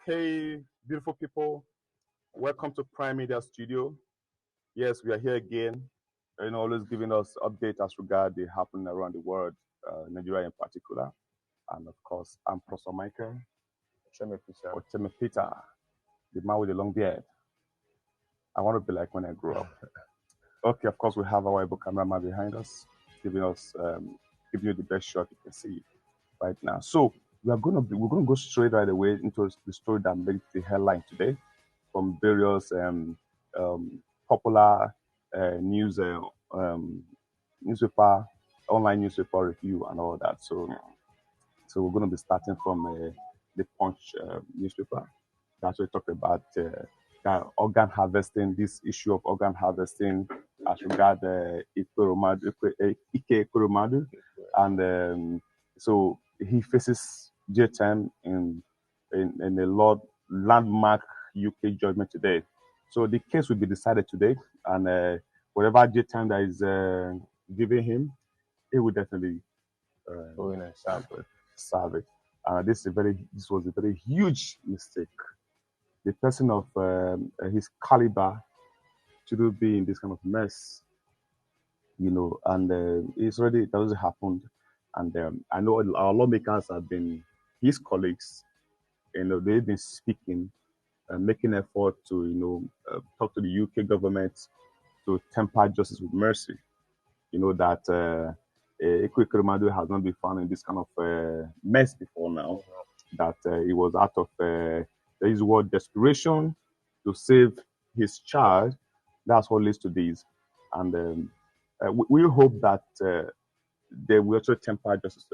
Okay, beautiful people, welcome to Prime Media Studio. Yes, we are here again, and always giving us updates as regard the happening around the world, Nigeria in particular. And of course, I'm Professor Michael Peter, the man with the long beard. I want to be like when I grow up. Okay, of course, we have our able cameraman behind us, giving you the best shot you can see right now. So we're going to go straight right away into the story that made the headline today from various popular news newspaper, online newspaper review and all that. So we're going to be starting from the Punch newspaper. That's what we talk about organ harvesting. This issue of organ harvesting as regard Ike Ekwuremadu, and so he faces jail time in a landmark UK judgment today. So the case will be decided today, and whatever jail time that is given him, he will definitely serve it. This was a very huge mistake. The person of his caliber shouldn't be in this kind of mess, and it already happened. And I know our lawmakers have been his colleagues. They've been speaking, making effort to talk to the UK government to temper justice with mercy. That Ekwuremadu has not been found in this kind of mess before now. That he was out of his word desperation to save his child. That's what leads to this, and we hope that they will also temper justice,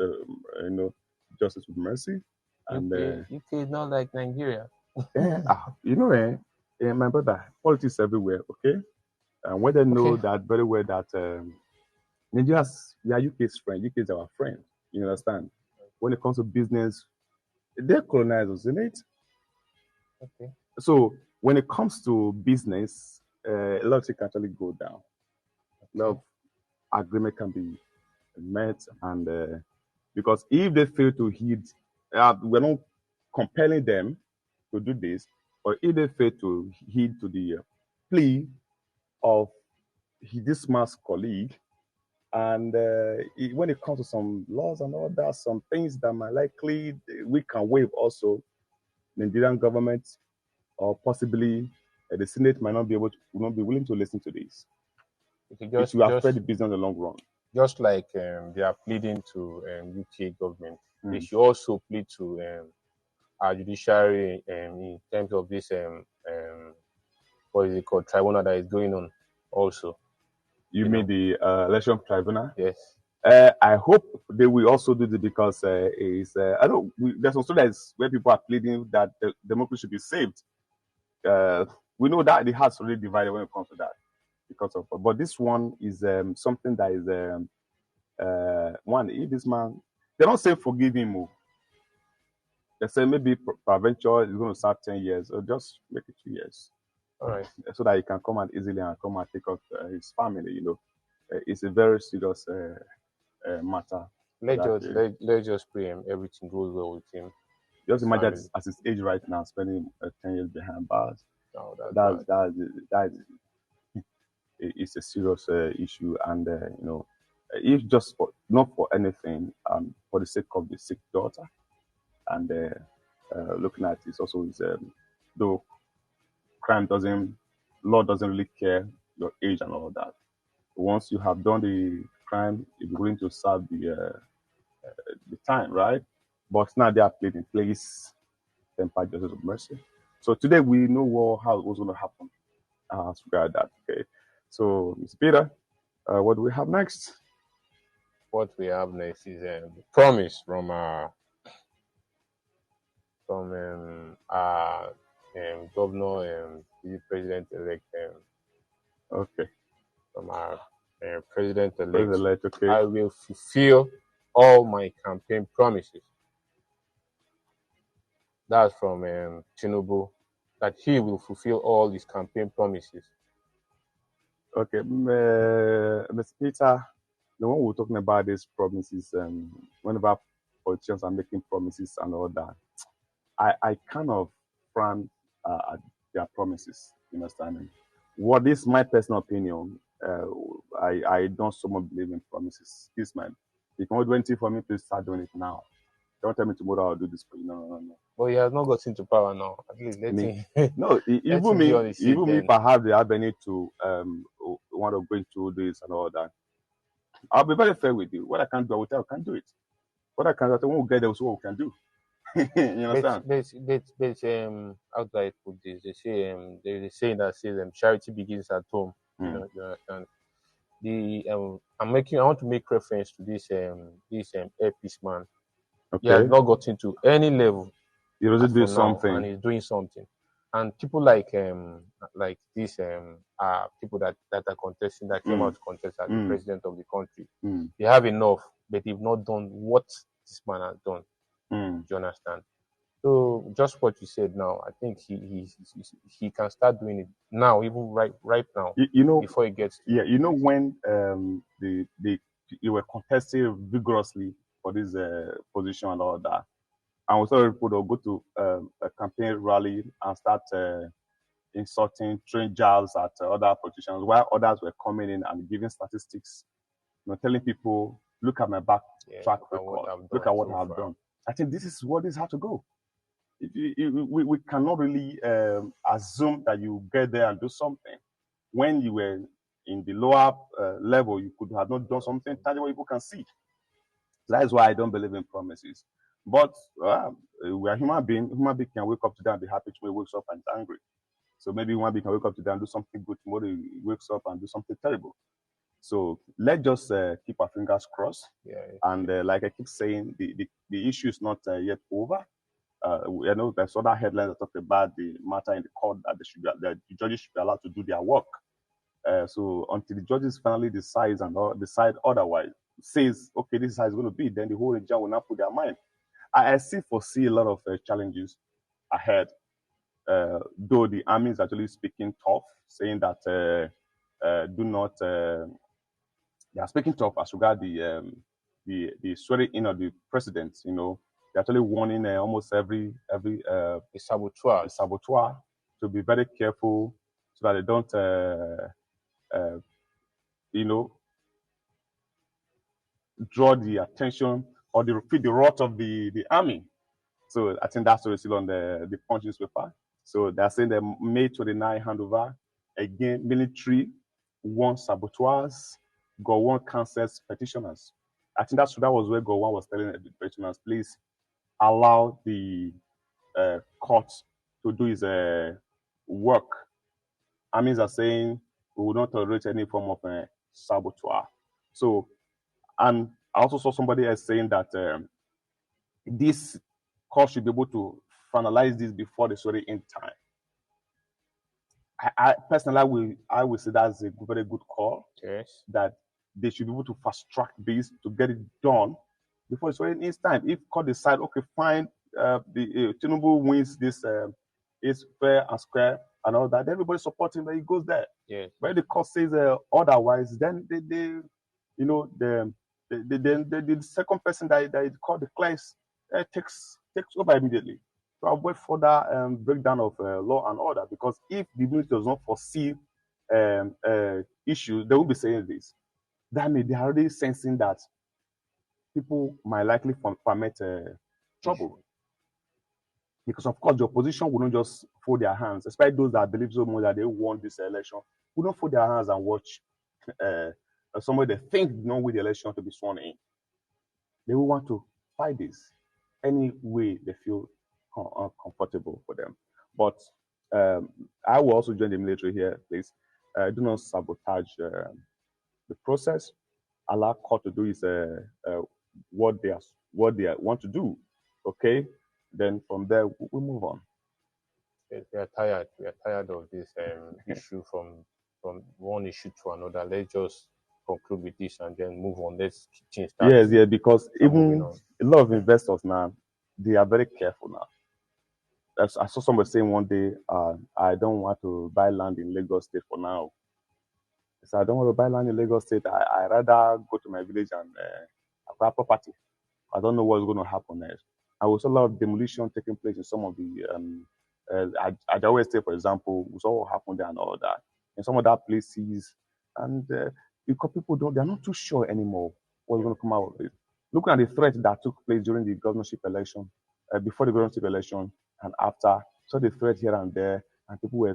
justice with mercy. And UK is not like Nigeria. my brother, politics everywhere. Okay, and when they know that very well that Nigerians, we are UK's friend. UK is our friend. You understand? When it comes to business, they're colonizers, isn't it? Okay. So when it comes to business, a lot of things can actually go down. A lot of agreement can be met, and because if they fail to heed, we're not compelling them to do this, or if they fail to heed to the plea of this man's colleague, and when it comes to some laws and all that, some things that might likely we can waive also, Nigerian government or possibly the Senate will not be willing to listen to this. It will affect the business in the long run. Just like they are pleading to UK government, they should also plead to our judiciary in terms of this what is it called, tribunal that is going on also. You mean the election tribunal? Yes. I hope they will also do this because I know there's some studies where people are pleading that the democracy should be saved. We know that the heart's already divided when it comes to that but this one is something that is one. If this man, they don't say forgive him. They say maybe provincial is going to serve 10 years or just make it 2 years. All right. So that he can come out easily and come and take out his family. It's a very serious matter. Let's just pray everything goes well with him. Just imagine at his age right now, spending 10 years behind bars. No, it's a serious issue, and if just not for anything, for the sake of the sick daughter, and looking at this also is though law doesn't really care your age and all that. Once you have done the crime, you're going to serve the time, right? But now they are pleading, please temper justice of mercy. So today we know how it was going to happen as regard that. Okay. So, Mr. Peter, what do we have next? What we have next is a promise from governor the president-elect. Okay. From our president-elect. Okay. I will fulfill all my campaign promises. That's from Tinubu, that he will fulfill all his campaign promises. Okay, Mr. Peter, the one we're talking about these promises, whenever politicians are making promises and all that, I kind of frown at their promises. You understand me? What is my personal opinion? I don't so much believe in promises. This man, if you want to do anything for me, please start doing it now. Don't tell me tomorrow I'll do this for you. No. But he has not gotten to power now. At least let Me, him no. let Even him be on me, the seat even me, then. if I have the avenue to want to go into this and all that, I'll be very fair with you. What I can do, I will tell you, I can do it. What I can do, I won't get there, so what we can do. You understand? How do I put this? They say there's a saying that says charity begins at home. You understand? I want to make reference to this airpiece man. He has Okay. not gotten to any level You really as do for now, and something. he's doing something. And people like these are people that are contesting, that came out to contest as the president of the country. They have enough, but they've not done what this man has done. Do you understand? So just what you said now, I think he can start doing it now, even right now, You know, before he gets to yeah, you know when you were contesting vigorously for this position and all that, and we saw people that go to a campaign rally and start insulting, throwing jabs at other politicians, while others were coming in and giving statistics, telling people, "Look at my back track record. Look at what I've done." I think this is what this has to go. We cannot really assume that you get there and do something when you were in the lower level. You could have not done something tangible people can see. That is why I don't believe in promises. But we are human beings. Human being can wake up today and be happy. Tomorrow wakes up and is angry. So maybe human being can wake up today and do something good. Tomorrow he wakes up and do something terrible. So let's just keep our fingers crossed. Yeah. And like I keep saying, the issue is not yet over. I know there's other headlines that talk about the matter in the court that the judges should be allowed to do their work. So until the judges finally decide otherwise, says, okay, this is how it's going to be, then the whole region will not put their mind. I still foresee a lot of challenges ahead, though the army is actually speaking tough, saying that do not. They are speaking tough as regard the swearing in of the president. They're actually warning almost every saboteur to be very careful so that they don't draw the attention or the wrath of the army. So I think that's what we see on the Punch newspaper. So they're saying the May 29 handover, again, military, one saboteurs, Gowon cancels petitioners. I think that was where Gowon was telling the petitioners, please allow the court to do his work. Armies are saying we will not tolerate any form of saboteur. So, and I also saw somebody else saying that this court should be able to finalize this before the swearing in time. I personally, I will say that's a very good call. Yes. That they should be able to fast track this to get it done before the swearing in time. If court decide, okay, fine, the Tinubu wins this, is fair and square and all that, everybody supporting that he goes there. Yes. But if the court says otherwise, then the second person that the court declares takes over immediately to avoid further breakdown of law and order. Because if the military does not foresee issues, they will be saying this. That means they are already sensing that people might likely permit trouble. Because of course the opposition will not just fold their hands, especially those that believe so much that they won this election. Will not fold their hands and watch somebody they think did not win the election to be sworn in. They will want to fight this any way they feel comfortable for them. But I will also join the military here, please. Do not sabotage the process. Allow court to do is what they want to do. Okay, then from there we move on. We are tired. We are tired of this issue from one issue to another. Let's just conclude with this and then move on. Let's change that. Yes, yeah, because even a lot of investors now, they are very careful now. I saw somebody saying one day, I don't want to buy land in Lagos State for now. So I don't want to buy land in Lagos State. I rather go to my village and acquire property. I don't know what's going to happen next. I will see a lot of demolition taking place in some of the I always say, for example, we saw what happened there and all that. In some other places, and because people they're not too sure anymore what's going to come out of it. Looking at the threat that took place during the governorship election, before the governorship election and after, saw the threat here and there, and people were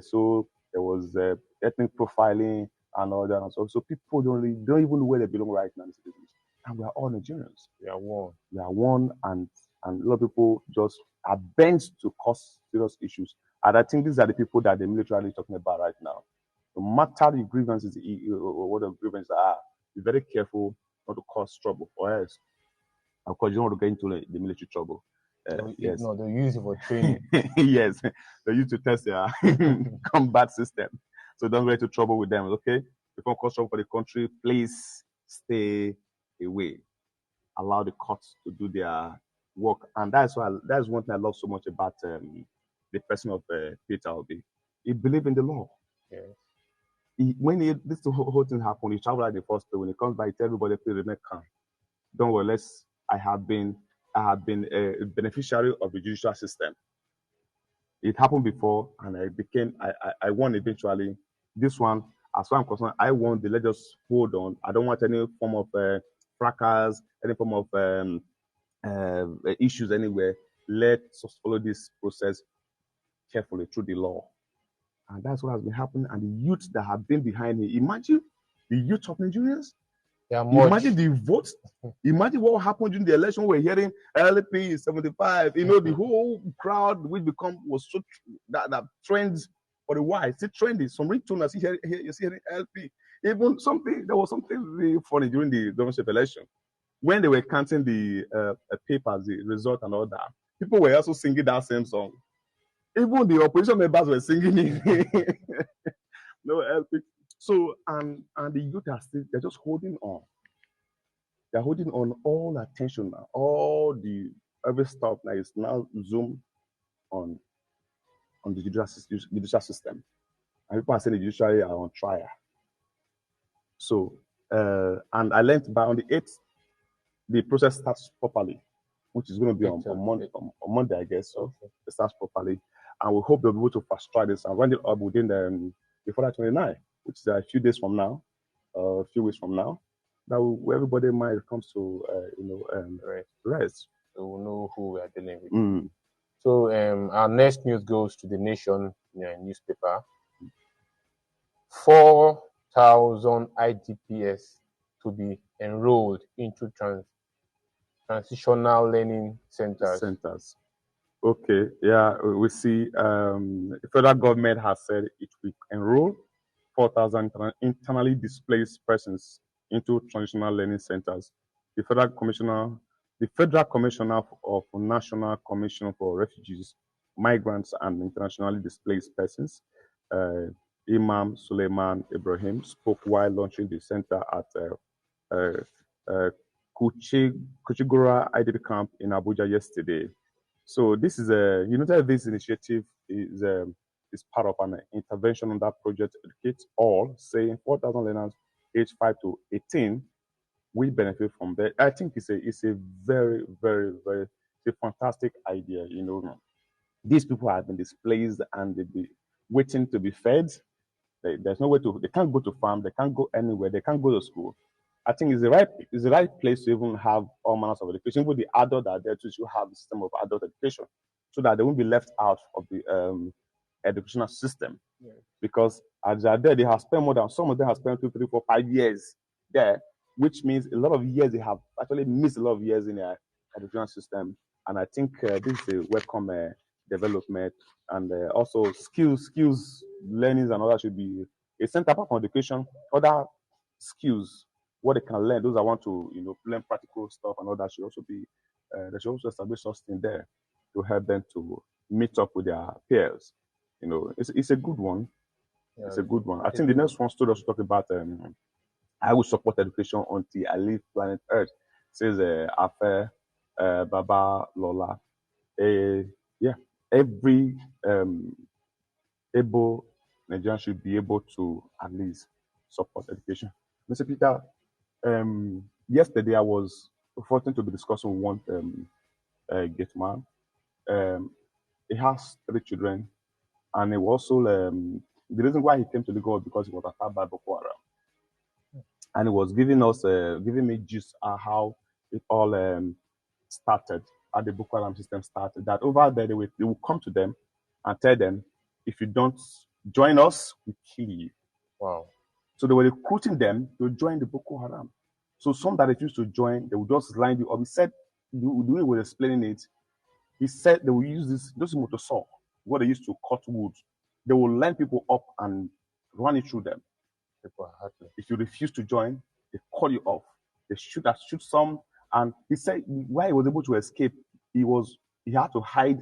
there was ethnic profiling and all that. And so people don't even know where they belong right now. And we are all Nigerians. We are one. We are one, and a lot of people just are bent to cause serious issues. And I think these are the people that the military is talking about right now. No matter the grievances, what the grievances are, be very careful not to cause trouble, or else, of course, you don't want to get into the military trouble. Yes. No, they use it for training. Yes, they use to test their combat system. So don't get into trouble with them, okay? If you want to cause trouble for the country, please stay away. Allow the courts to do their work. And that's one thing I love so much about the person of Peter Obi. He believed in the law. Yes. When this whole thing happened, he traveled like the first day. When he comes by, he tells everybody, please remain calm. Don't worry, I have been a beneficiary of the judicial system. It happened before, and I won eventually. This one, as far as I'm concerned, I won. Let's just hold on. I don't want any form of fracas, any form of issues anywhere. Let's just follow this process carefully through the law. And that's what has been happening. And the youth that have been behind it, imagine the youth of Nigerians. Imagine the votes. Imagine what happened during the election. We're hearing LP 75. The whole crowd which was so that trends for a while. It's trendy. Some ringtone you see hearing LP. Even there was something really funny during the governorship election when they were counting the papers, the result and all that. People were also singing that same song. Even the opposition members were singing it. No LP. So, and the youth they're just holding on. They're holding on all attention now. Every stuff now is now zoomed on the judicial system. And people are saying the judiciary are on trial. So, and I learned on the 8th, the process starts properly, which is going to be on Monday, I guess. So it starts properly. And we hope they'll be able to fast track this and run it up within before that 29, which is a few days from now, a few weeks from now. That everybody mind comes to rest. So we'll know who we are dealing with. So our next news goes to the Nation newspaper. 4,000 IDPs to be enrolled into transitional learning centers. Okay, yeah, we see the federal government has said it will enroll 4,000 internally displaced persons into transitional learning centers. The Federal Commissioner of National Commission for Refugees, Migrants, and Internationally Displaced Persons, Imam Suleiman Ibrahim, spoke while launching the center at Kuchigura IDP camp in Abuja yesterday. So this is this initiative is part of an intervention on that project Educate All, saying 4,000 learners aged 5 to 18 will benefit from that. I think it's a very, very, very fantastic idea. These people have been displaced and they'll be waiting to be fed. There's no way they can't go to farm, they can't go anywhere, they can't go to school. I think it's the right place to even have all manners of education. Even the adults are there to have the system of adult education, so that they won't be left out of the educational system. Yeah. Because as they are there, they have spent some of them have spent 2, 3, 4, 5 years there, which means a lot of years they have actually missed a lot of years in their educational system. And I think this is a welcome development, and also skills learnings and all that should be a center apart from education. Other skills, what they can learn, those that want to learn practical stuff and all that should also be they should also establish something there to help them to meet up with their peers. It's a good one. Yeah, it's a good one. I think the next one stood us to talk about I will support education until I leave planet Earth, says Afe Baba Lola. Every able Nigerian should be able to at least support education. Mr. Peter, yesterday I was fortunate to be discussing with one gate man. He has 3 children. And it was also the reason why he came to Lagos because he was attacked by Boko Haram, and he was giving me gist how it all started, how the Boko Haram system started. That over there they will come to them and tell them, if you don't join us, we kill you. Wow. So they were recruiting them to join the Boko Haram. So some that refused to join, they would just line you up. He said, the way he was explaining it, he said they will use this motor saw, what they used to cut wood. They will line people up and run it through them. If you refuse to join, they call you off. They shoot some. And he said why he was able to escape, he had to hide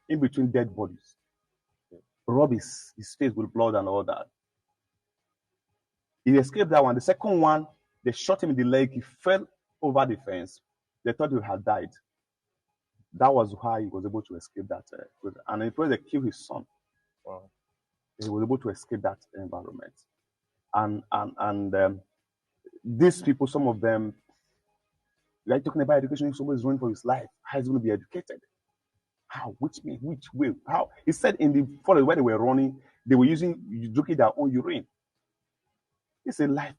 in between dead bodies, rub his face with blood and all that. He escaped that one. The second one, they shot him in the leg. He fell over the fence. They thought he had died. That was how he was able to escape that. And it was they killed his son. Wow. He was able to escape that environment. And these people, some of them, like talking about education, if somebody's running for his life, how is he going to be educated? How? Which way? How? He said in the forest where they were running, they were drinking their own urine. He said, life.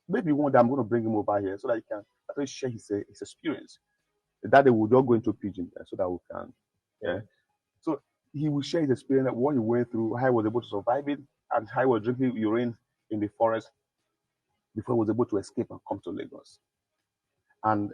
Maybe one day I'm going to bring him over here so that he can actually share his experience. That they will just go into pidgin so that we can. Yeah. So he will share his experience, what he went through, how he was able to survive it, and how he was drinking urine in the forest before he was able to escape and come to Lagos. And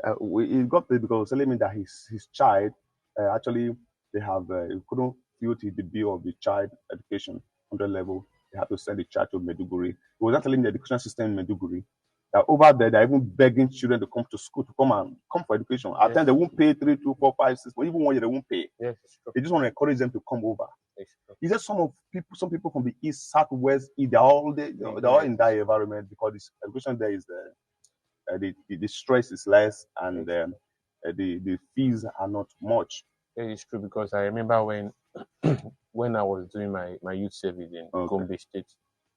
he got there because he was telling me that his child, actually, they have, he couldn't fill the bill of the child education 100 level. They had to send the child to Maiduguri. He was not telling the education system in Maiduguri that over there, they're even begging children to come to school, to come for education. At times, they won't pay 3, 2, 4, 5, 6, but even 1 year, they won't pay. Yes, they just want to encourage them to come over. He said some people from the east, southwest, they're all in that environment because this education there is the stress is less and the fees are not much. It is true because I remember when when I was doing my youth service in Gombe State,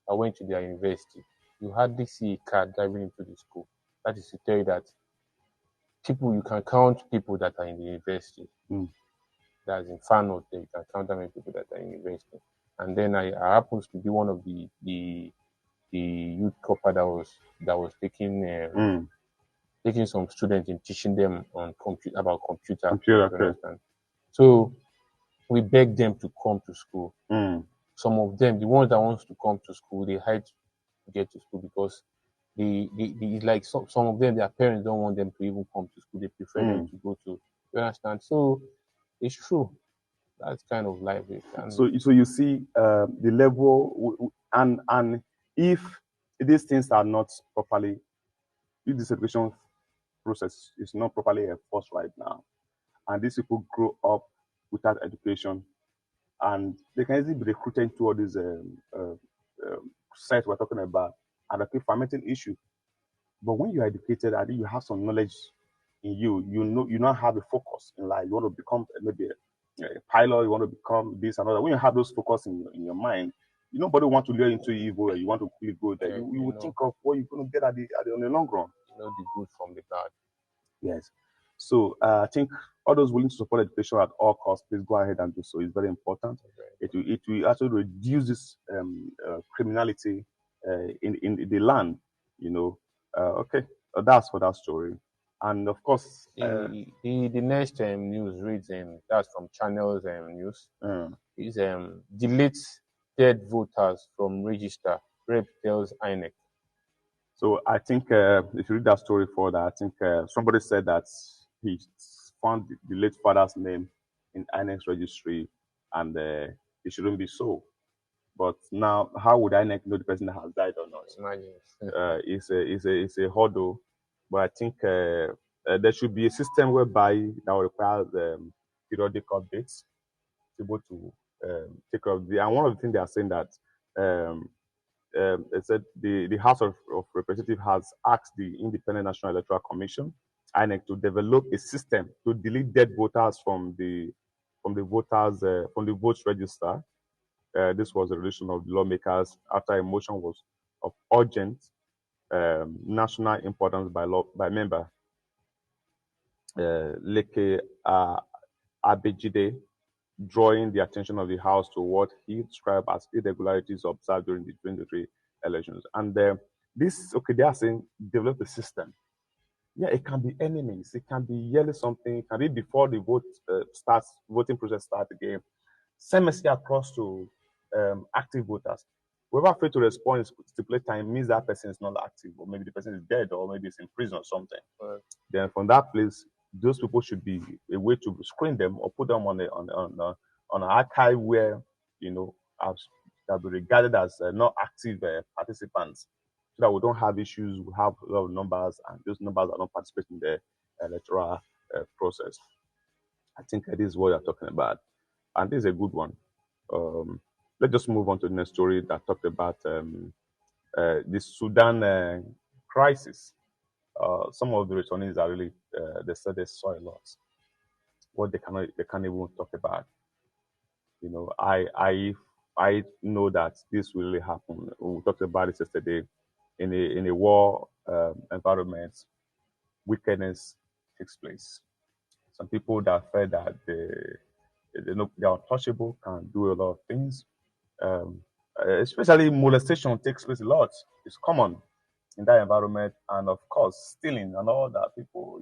I went to their university. You hardly see a car driving into the school. That is to tell you that you can count people that are in the university. That's in far north, you can count how many people that are in university. And then I happens to be one of the youth corps that was taking some students and teaching them on about computer. So we begged them to come to school. Some of them, the ones that wants to come to school, they hide to get to school because like some of them, their parents don't want them to even come to school. They prefer them to go to. You understand? So it's true. That's kind of life. So you see the level, and if these things are not properly, if the education process is not properly enforced right now, and these people grow up without education, and they can easily be recruited to all these sites we're talking about, and keep fermenting issue. But when you're educated, I think you have some knowledge in you. You now have a focus in life. You want to become maybe a pilot. You want to become this and that. When you have those focus in your mind, nobody want to lure into evil. You want to really go there. You will think of what you're going to get at the on the long run. You know the good from the bad. Yes. So I think all those willing to support education at all costs, please go ahead and do so. It's very important. Okay. It will actually reduce this criminality in the land. Okay, that's for that story. And of course, the next news reads, that's from Channels News, is deletes dead voters from register. Rep tells INEC. So I think if you read that story further, I think somebody said that he found the late father's name in INEC's registry, and it shouldn't be so. But now, how would INEC know the person that has died or not? It's a hurdle. But I think there should be a system whereby that requires periodic updates, able to take care of the. And one of the things they are saying that it said the House of Representatives has asked the Independent National Electoral Commission, INEC, to develop a system to delete dead voters from the votes register. This was a resolution of the lawmakers after a motion was of urgent national importance by member Leke Abejide drawing the attention of the House to what he described as irregularities observed during the 2023 elections. And they are saying develop a system. Yeah, it can be enemies, it can be yearly something, it can be before the voting process starts again. Send message across to active voters. Whoever failed to respond in stipulated time means that person is not active, or maybe the person is dead, or maybe it's in prison or something. Right. Then from that place, those people should be a way to screen them or put them on an archive where that be regarded as not active participants, so that we don't have issues. We have a lot of numbers, and those numbers are not participating in the electoral process. I think this is what you're talking about, and this is a good one. Let's just move on to the next story that talked about the Sudan crisis. Some of the returnees are really, they said they saw a lot. What they can't even talk about. I know that this will really happen. We talked about it yesterday. In a war environment, wickedness takes place. Some people that feel that they're untouchable can do a lot of things. Especially molestation takes place a lot. It's common in that environment, and of course, stealing and all that. People,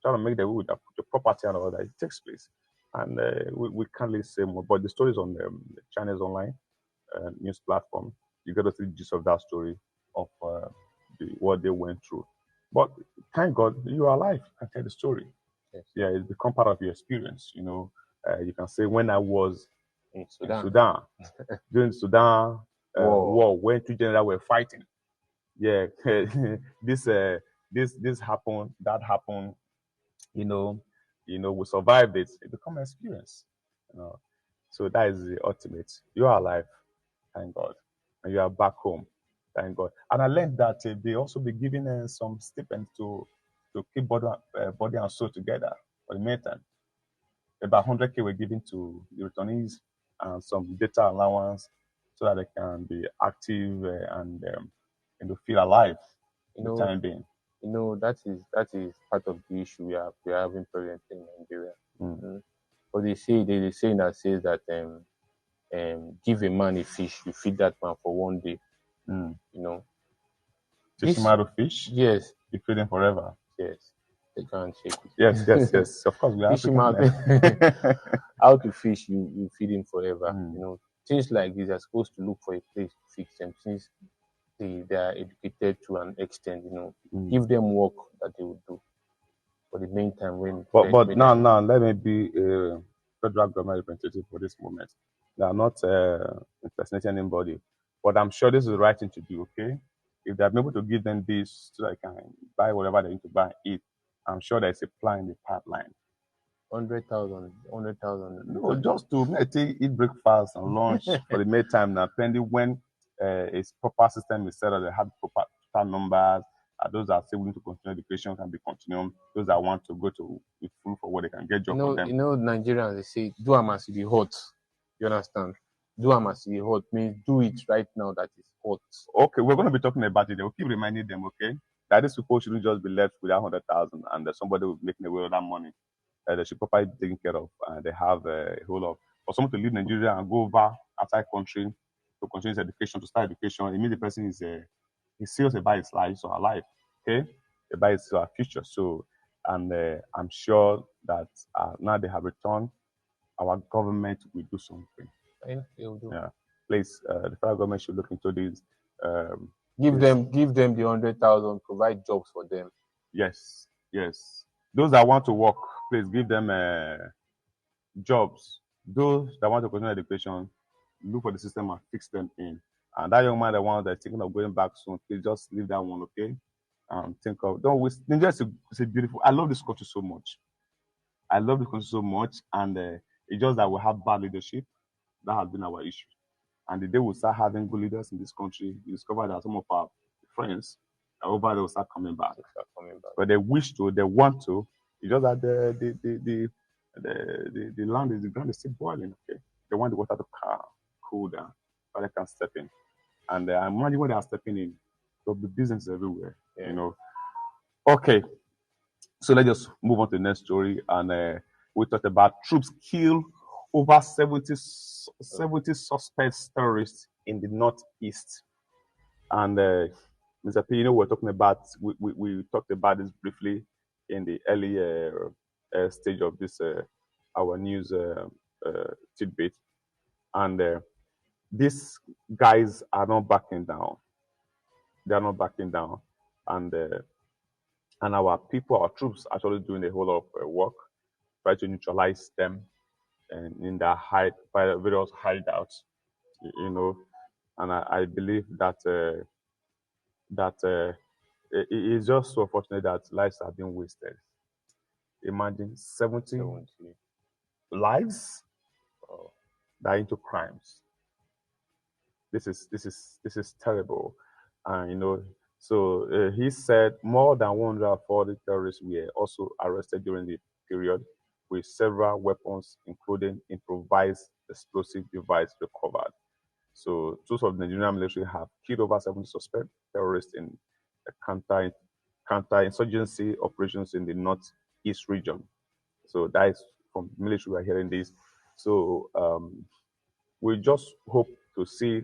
trying to make the wood, the property and all that, it takes place. And we can't really say more. But the story is on the Chinese online news platform. You get to see the gist of that story of what they went through. But thank God you are alive and tell the story. Yes. Yeah, it's become part of your experience. You can say when I was in Sudan during the Sudan war, when two generals were fighting. Yeah, this happened, that happened. We survived it. It become an experience. So that is the ultimate. You are alive, thank God, and you are back home, thank God. And I learned that they also be giving some stipends to keep body and soul together for the meantime. About 100K were given to the returnees and some data allowance so that they can be active and feel alive in the time being. That is part of the issue we are having presently in Nigeria. Mm-hmm. But they say that says that give a man a fish, you feed that man for one day. Teach him how to fish. Yes, you feed him forever. Yes, they can't shake it. Yes. Of course, we have to how to fish. You feed him forever. Things like this are supposed to look for a place to fix them. Since they are educated to an extent, give them work that they will do. For the meantime, but now let me be a federal government representative for this moment. They are not impersonating anybody, but I'm sure this is the right thing to do. Okay, if they're able to give them this so they can buy whatever they need to buy and eat, I'm sure there's a plan in the pipeline. 100,000. No, just to eat breakfast and lunch for the meantime. Now, pending when a proper system is set up, they have proper numbers. Those that are still willing to continue education can be continued. Those that want to go to the full for what they can get job for them. Nigerians, they say, do a must be hot. You understand? Do a must be hot means do it right now that is hot. Okay, we're going to be talking about it. We'll keep reminding them, okay, that these people shouldn't just be left with 100,000 and somebody will be making away with that money. They should properly be taken care of. They have a whole lot. For someone to leave Nigeria and go over outside country to continue his education, to start education, it means the person is serious about his life or her life, okay? About his future. So, and I'm sure that now they have returned, our government will do something. Yeah, please, the federal government should look into this. Give them the 100,000. Provide jobs for them. Yes. Those that want to work, please give them jobs. Those that want to continue education, look for the system and fix them in. And that young man, the one that's thinking of going back soon, please just leave that one, okay? Don't waste. Nigeria is a beautiful. I love this country so much. And it's just that we have bad leadership. That has been our issue. And the day we start having good leaders in this country, you discover that some of our friends over there will start coming back. But they wish to, they want to. It's just that the ground is still boiling. Okay, they want the water to cool down, so they can step in. And I'm imagine when they are stepping in, there'll be business everywhere. Yeah. Okay, so let's just move on to the next story. And we talked about troops kill over 70 suspects terrorists in the northeast. And Mr. P, we're talking about, we talked about this briefly in the early stage of this, our news tidbit. And these guys are not backing down. They are not backing down. And our people, our troops, actually doing a whole lot of work, try to neutralize them and in their various hideouts, And I believe that it is just so fortunate that lives have been wasted. Imagine 70 lives that are into crimes. This is terrible, and So he said more than 140 terrorists were also arrested during the period, with several weapons, including improvised explosive device, recovered. So troops of the Nigerian military have killed over 70 suspect terrorists in counter-insurgency operations in the northeast region. So that is from the military. We're hearing this. So we just hope to see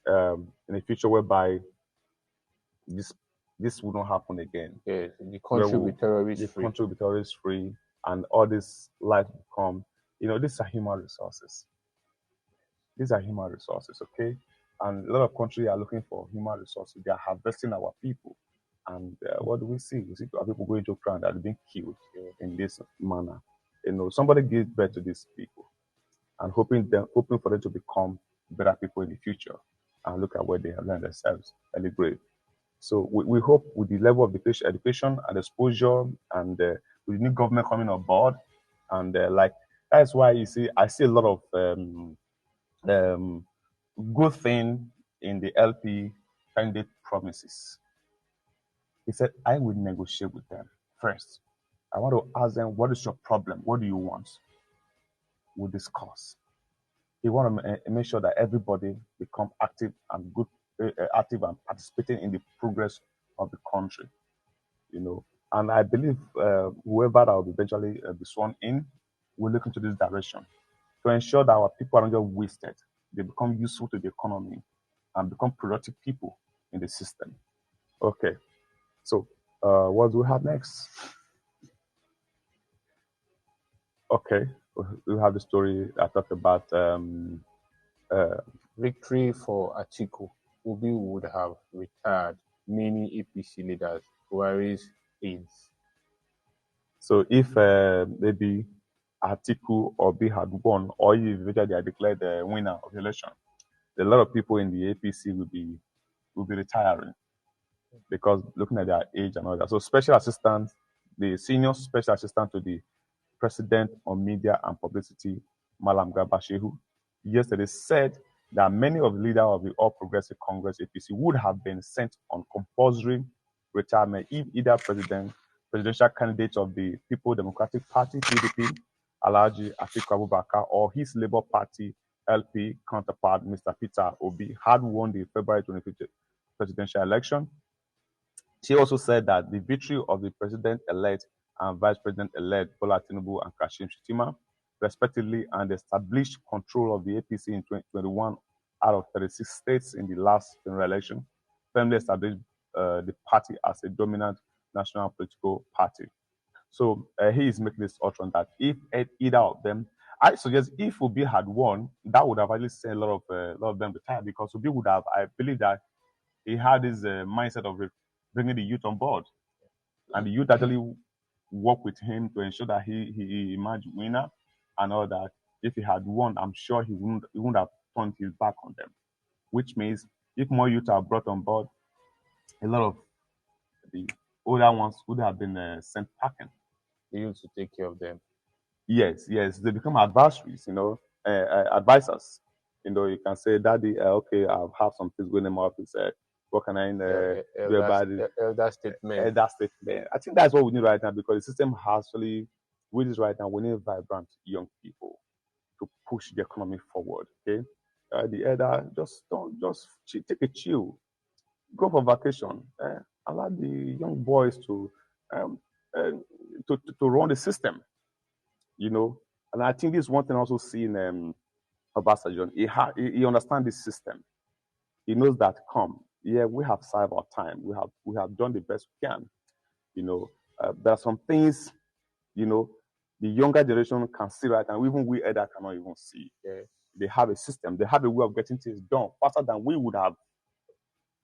in a future whereby this will not happen again. Yeah, the country will be terrorist free. The country will be terrorist free, and all this life become. These are human resources. These are human resources, okay? And a lot of countries are looking for human resources. They are harvesting our people. And what do we see? We see our people going to crime that are being killed in this manner. Somebody gives birth to these people and hoping for them to become better people in the future. And look at where they have landed themselves, early grave. So we hope with the level of education and exposure and with the new government coming on board, and that's why I see a lot of good thing in the LP candidate promises. He said, I will negotiate with them first. I want to ask them, what is your problem? What do you want? We'll discuss. He want to make sure that everybody become active and active and participating in the progress of the country. And I believe whoever that will eventually be sworn in will look into this direction to ensure that our people are not just wasted. They become useful to the economy and become productive people in the system. Okay, so what do we have next? Okay, we have the story I talked about. Victory for Atiku. Obi would have retired many APC leaders, Buhari's aides. So if maybe Atiku or Obi had won, or if they are declared the winner of the election, a lot of people in the APC will be retiring because looking at their age and all that. So special assistant, the senior special assistant to the president on media and publicity, Malam Garba Shehu, yesterday said that many of the leaders of the All Progressive Congress APC would have been sent on compulsory retirement if either presidential candidate of the People Democratic Party, PDP, Alhaji Atiku Abubakar, or his Labour Party LP counterpart, Mr. Peter Obi, had won the February 25th presidential election. She also said that the victory of the president-elect and vice president-elect Bola Tinubu and Kashim Shettima, respectively, and established control of the APC in 2021 out of 36 states in the last general election, firmly established the party as a dominant national political party. So he is making this utterance that if either of them, I suggest if Obi had won, that would have at least sent a lot of them retired, because Obi would have, I believe that he had this mindset of bringing the youth on board, and the youth actually work with him to ensure that he emerged winner and all that. If he had won, I'm sure he wouldn't have turned his back on them, which means if more youth are brought on board, a lot of the older ones would have been sent packing. They used to take care of them. Yes, they become adversaries, advisors. You can say, Daddy, okay, I've had some things going in my office. What can I do about it? Elder statement. I think that's what we need right now, because the system has really, with this right now, we need vibrant young people to push the economy forward. Okay, the elder take a chill, go for vacation, allow the young boys to run the system. And I think this is one thing also seeing Obasanjo. He understands this system. He knows that yeah, we have served our time. We have done the best we can. You know, there are some things, you know, the younger generation can see right, and even we elder cannot even see. Yeah. They have a system. They have a way of getting things done faster than we would have.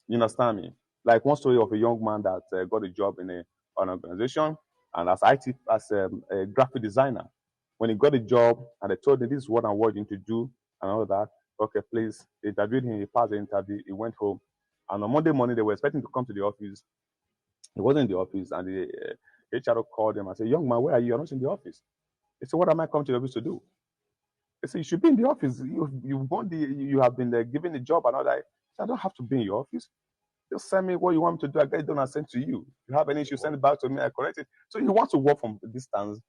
You understand me? Like one story of a young man that got a job in an organization, and as a graphic designer, when he got a job and they told him this is what I want you to do and all that. Okay, please. They interviewed him. He passed the interview. He went home, and on Monday morning they were expecting to come to the office. He wasn't in the office, and the HR called him and said, "Young man, where are you? You're not in the office." He said, "What am I coming to the office to do?" They said, "You should be in the office. You have been given a job and all that." Said, "I don't have to be in your office. Just send me what you want me to do. I get it done and send to you. If you have any issue, send it back to me. I correct it." So you want to work from a distance,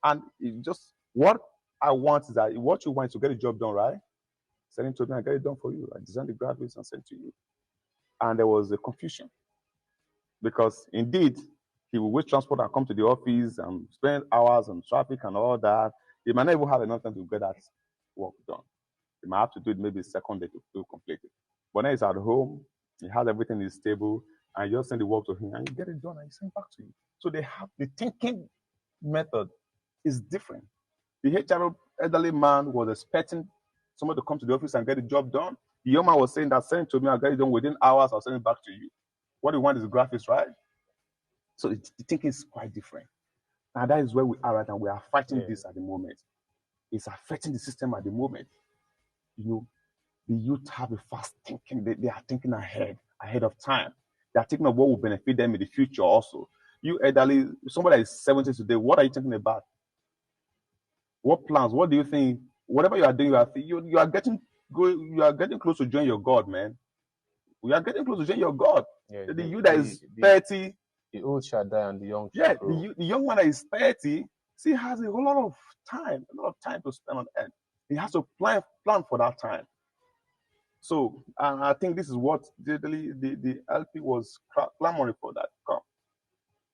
and just what I want is that what you want is to get the job done, right? Send it to me. I get it done for you. I design the graphics and send to you. And there was a confusion because indeed he will wait transport and come to the office and spend hours on traffic and all that. He might not even have enough time to get that work done. He might have to do it maybe second day to complete it. But now he's at home, he has everything is stable, and you just send the work to him and you get it done and he send back to you. So they have the thinking method is different. The HR elderly man was expecting someone to come to the office and get the job done. The young man was saying that send it to me, I'll get it done within hours, I'll send it back to you. What you want is graphics, right? So the thinking is quite different. And that is where we are right now. We are fighting this at the moment. It's affecting the system at the moment. You know, the youth have a fast thinking. They are thinking ahead of time. They are thinking of what will benefit them in the future also. You elderly, somebody that is 70 today, what are you thinking about? What plans? What do you think? Whatever you are doing, you are getting close to join your God, man. We are getting close to join your God. Yeah, the youth that is 30, the old shall die and the young shall yeah, grow. the young man that is 30, see, has a whole lot of time to spend on earth. He has to plan for that time. So, and I think this is what the LP was clamoring for, that come.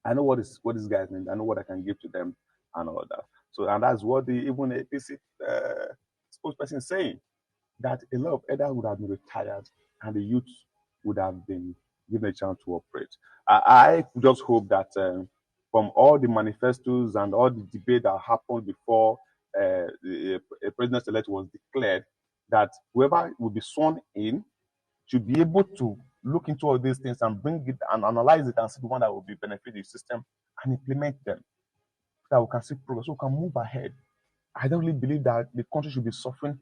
I know what these guys need. I know what I can give to them and all that. So, and that's what even the APC spokesperson is saying, that a lot of elders would have been retired and the youth would have been given a chance to operate. I just hope that from all the manifestos and all the debate that happened before a president-elect was declared, that whoever will be sworn in should be able to look into all these things and bring it and analyze it and see the one that will be benefit the system and implement them, so that we can see progress, so we can move ahead. I don't really believe that the country should be suffering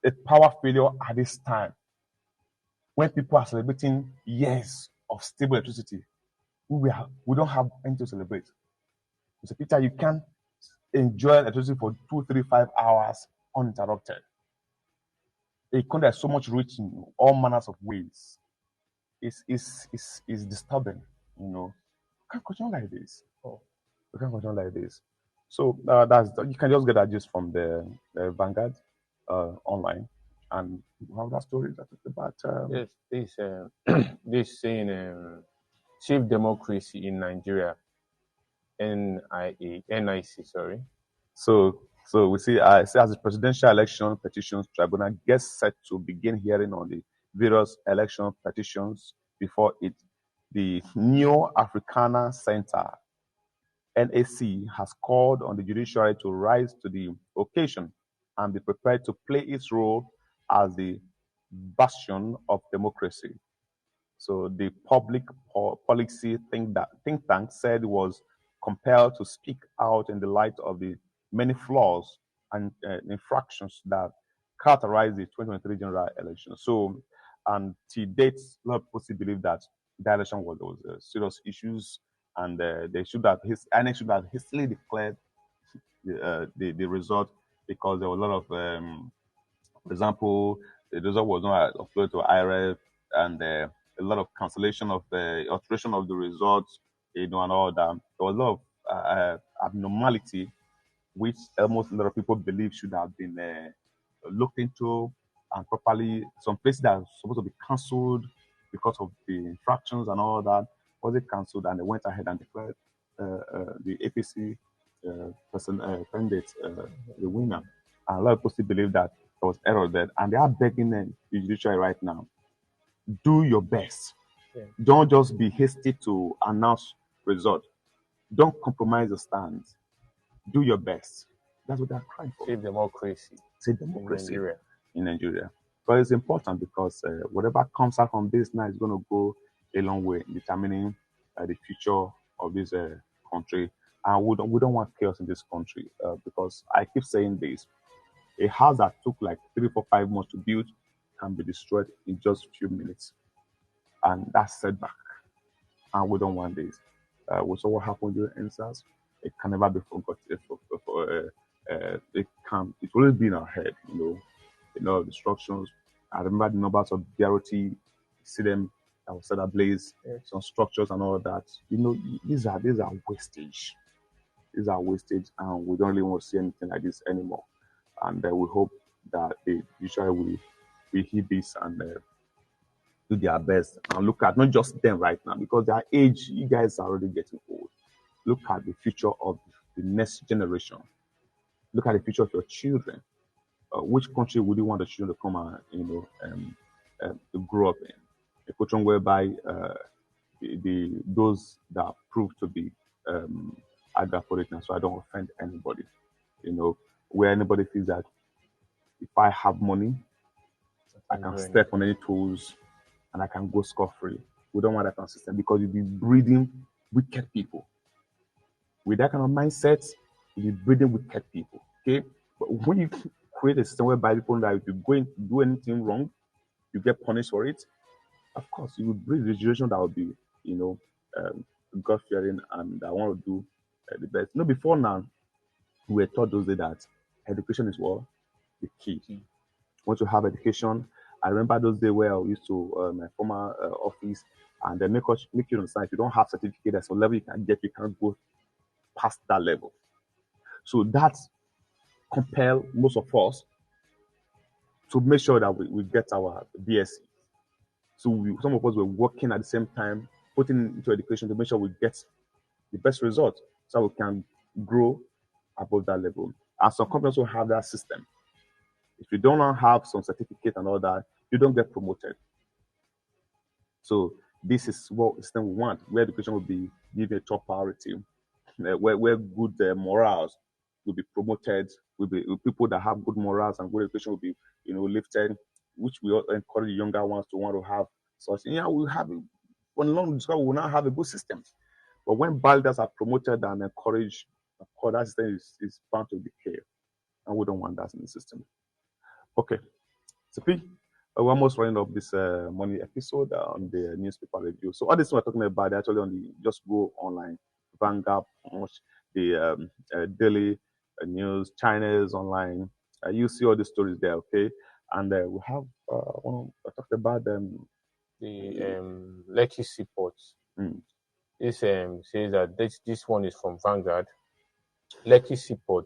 a power failure at this time when people are celebrating years of stable electricity. We don't have anything to celebrate. Mr. Peter, you can't enjoy electricity for 2, 3, 5 hours uninterrupted. A country that's so much rich in all manners of ways is disturbing. You know, we can't continue like this. We can't continue like this. So you can just get that just from the Vanguard online, and you have that story that is about. Yes, this saying chief democracy in Nigeria, NIC, sorry. So we see, as the Presidential Election Petitions Tribunal gets set to begin hearing on the various election petitions before it, the Neo Africana Center, NAC, has called on the judiciary to rise to the occasion and be prepared to play its role as the bastion of democracy. So the public policy think tank said it was compelled to speak out in the light of the many flaws and infractions that characterized the 2023 general election. So, and to date, a lot of people still believe that the election was serious issues, and INEC should have hastily declared the result, because there was a lot of, for example, the result was not uploaded to IRF, and a lot of cancellation of the alteration of the results, and all that. There was a lot of abnormality, which almost a lot of people believe should have been looked into and properly. Some places that are supposed to be cancelled because of the infractions and all that wasn't cancelled, and they went ahead and declared the APC candidate, the winner. And a lot of people still believe that there was error there, and they are begging the judiciary right now, do your best. Yeah. Don't just be hasty to announce result. Don't compromise your stance. Do your best. That's what they're crying for. Save democracy Save in democracy Nigeria. in Nigeria. But it's important because whatever comes out from this now is going to go a long way in determining the future of this country. And we don't want chaos in this country because I keep saying this. A house that took like 3, 4, 5 months to build can be destroyed in just a few minutes. And that's setback. And we don't want this. We saw what happened during NSAS. It can never be forgotten. It will always be in our head, destructions. I remember the numbers of BRT, see them that was set ablaze, some structures and all that. These are wastage. These are wastage, and we don't really want to see anything like this anymore. And we hope that the judiciary will hear this and do their best and look at not just them right now, because their age, you guys are already getting old. Look at the future of the next generation. Look at the future of your children. Which country would you want the children to come and to grow up in? A country whereby those that prove to be agapolitan, so I don't offend anybody. Where anybody feels that if I have money, I can step on any toes and I can go scot-free. We don't want that kind of system because you'll be breeding wicked people. With that kind of mindset, you'll be breeding wicked people. Okay? But when you create a system whereby people that if you go and do anything wrong, you get punished for it, of course, you will breed a generation that will be, God-fearing and I want to do the best. Before now, we were taught those days that education is what? The key. Once you have education, I remember those days where I used to my former office, and they make you understand if you don't have certificate at some level you can get, you can't go past that level. So that compel most of us to make sure that we get our BSc. So some of us were working at the same time, putting into education to make sure we get the best result so we can grow above that level. And some companies will have that system. If you don't have some certificate and all that, you don't get promoted. So this is what system we want, where education will be given a top priority, where good morals will be promoted, will be people that have good morals and good education will be, lifted, which we encourage younger ones to want to have such. We'll have when long we will now have a good system. But when bad leaders are promoted and encouraged, of course, that system is bound to decay, and we don't want that in the system. Okay, CP, we're almost running up this morning episode on the newspaper review. So all this we're talking about, actually on the just go online, Vanguard, the daily news, China's online. You see all the stories there, okay? And we have I talked about the Lekki Seaport. This says that this one is from Vanguard. Lekki Seaport,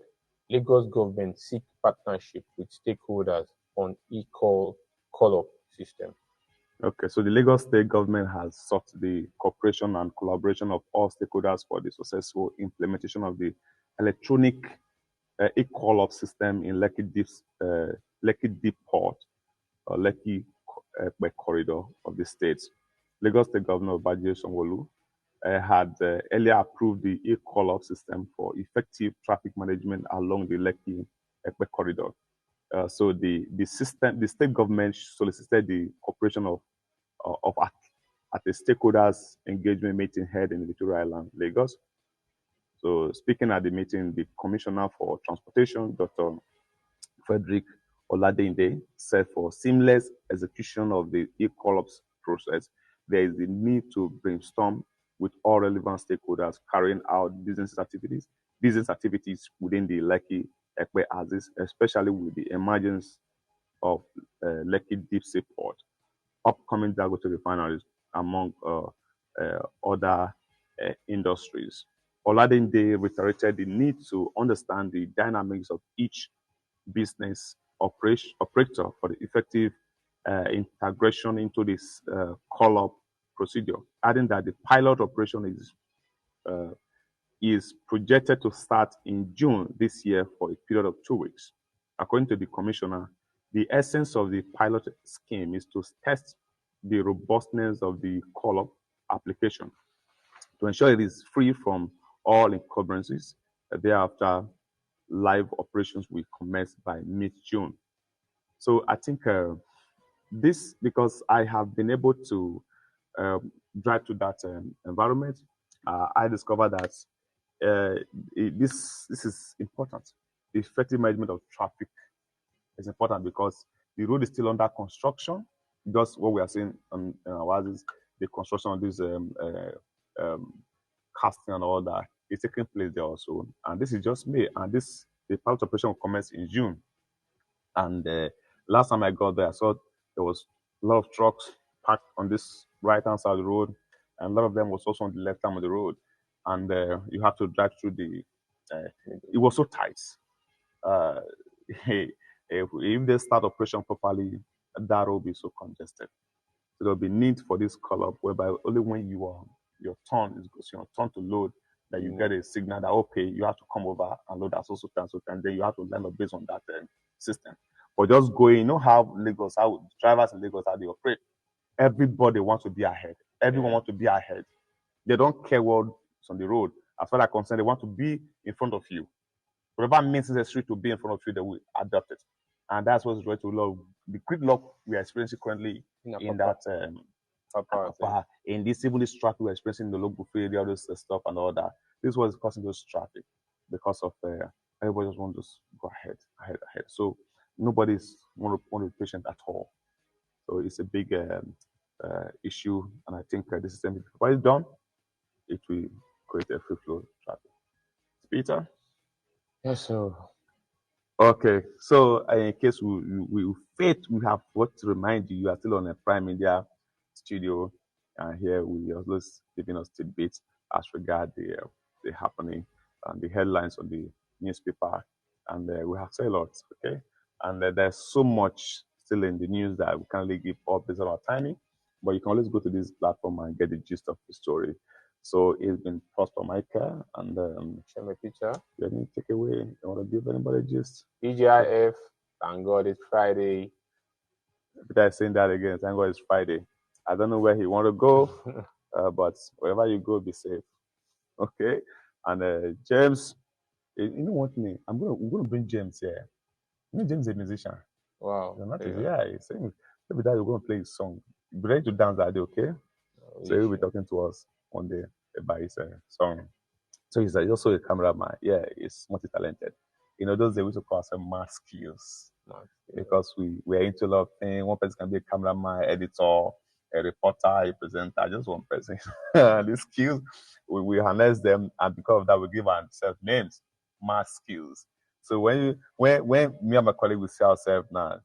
Lagos government seek partnership with stakeholders on call-up system. Okay, so the Lagos state government has sought the cooperation and collaboration of all stakeholders for the successful implementation of the electronic call-up system in Lekki Deep Port, or Lekki corridor of the state. Lagos State Governor Babajide Sanwo-Olu had earlier approved the call-up system for effective traffic management along the Lekki corridor. So the state government solicited the cooperation of at the stakeholders engagement meeting held in Victoria Island, Lagos. So speaking at the meeting, the Commissioner for Transportation, Dr. Frederick Oladende, said for seamless execution of the call-up process, there is a need to brainstorm with all relevant stakeholders carrying out business activities within the Lekki Ekpe axis, especially with the emergence of Lekki Deep Sea Port, upcoming Dangote refineries, among other industries. Oladende reiterated the need to understand the dynamics of each business operator for the effective integration into this call-up procedure, adding that the pilot operation is is projected to start in June this year for a period of 2 weeks. According to the commissioner, the essence of the pilot scheme is to test the robustness of the call-up application to ensure it is free from all encumbrances. Thereafter, live operations will commence by mid-June. So I think this, because I have been able to drive to that environment, I discovered that this is important. The effective management of traffic is important because the road is still under construction. Just what we are seeing on is the construction of this casting and all that is taking place there also. And this is just May, and the pilot operation will commence in June. And last time I got there, I saw there was a lot of trucks parked on this right-hand side of the road, and a lot of them was also on the left hand of the road. And you have to drive through the. It was so tight. If they start operation properly, that will be so congested. So there'll be need for this call-up whereby only when your turn is your turn to load that you get a signal that okay, you have to come over and load at so time, and then you have to line up based on that system. But just going, you know how drivers in Lagos, how they operate. Everybody wants to be ahead. Everyone wants to be ahead. They don't care what's on the road. As far as I'm concerned, they want to be in front of you. Whatever means necessary to be in front of you, they will adopt it. And that's what's right to love. The gridlock we are experiencing currently in this even this traffic we're experiencing in the local area, all this stuff and all that. This was causing those traffic because of everybody just wants to go ahead. So nobody's want to be patient at all. So it's a big issue, and I think this is something. When it's done, it will create a free flow traffic. Peter? Yes, sir. Okay, so in case we have what to remind you, you are still on a Prime Media studio, and here we are just giving us tidbits as regard the happening and the headlines on the newspaper, and we have said a lot, okay? And there's so much still in the news that we can't really give up based on our timing, but you can always go to this platform and get the gist of the story. So it's been Prosper Micah, and show me a picture. Let me take away. You want to give anybody gist? TGIF, thank God it's Friday. Peter is saying that again. Thank God it's Friday. I don't know where he want to go, but wherever you go, be safe. Okay. And James, you know what thing? We're gonna bring James here. You know, James is a musician. Wow. Yeah, he's saying maybe that you're gonna play his song. Be ready to dance that day, okay? So he'll be talking to us one day about his song. So he's also a cameraman. Yeah, he's multi-talented. You know, those days we used to call ourselves mass skills because we're into a lot of things. One person can be a cameraman, editor, a reporter, a presenter, just one person. These skills, we harness them, and because of that, we give ourselves names, mass skills. So when me and my colleague will see ourselves now,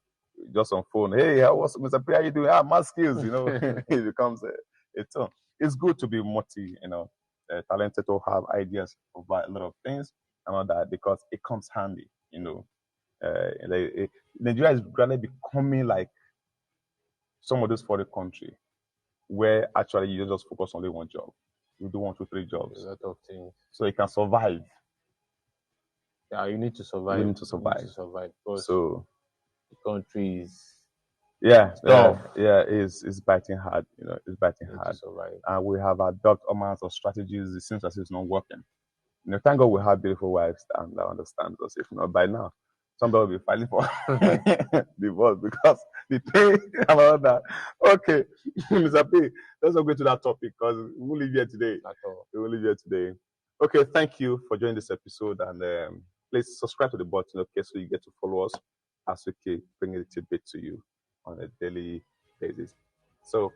just on phone, hey, what's Mr. P, how you doing? Mass skills, you know, it becomes a term. It's good to be talented to have ideas about a lot of things and all that because it comes handy, you know. Nigeria is gradually becoming like some of those foreign countries where actually you just focus on only one job. You do 1, 2, 3 jobs. A lot of things. So you can survive. Yeah, you need to survive. You need to survive. Because so the country is it's biting hard, you know, it's biting hard. And we have adopted all kinds of strategies. It seems as if it's not working. You know, thank God we have beautiful wives that understand us. If not, by now, somebody will be fighting for divorce because the pay and all that. Okay, Mr. P, let's not go to that topic because we will leave here today. We will leave here today. Okay, thank you for joining this episode, and please subscribe to the button, okay, so you get to follow us as we keep bringing the tidbit to you on a daily basis. So,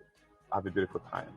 have a beautiful time.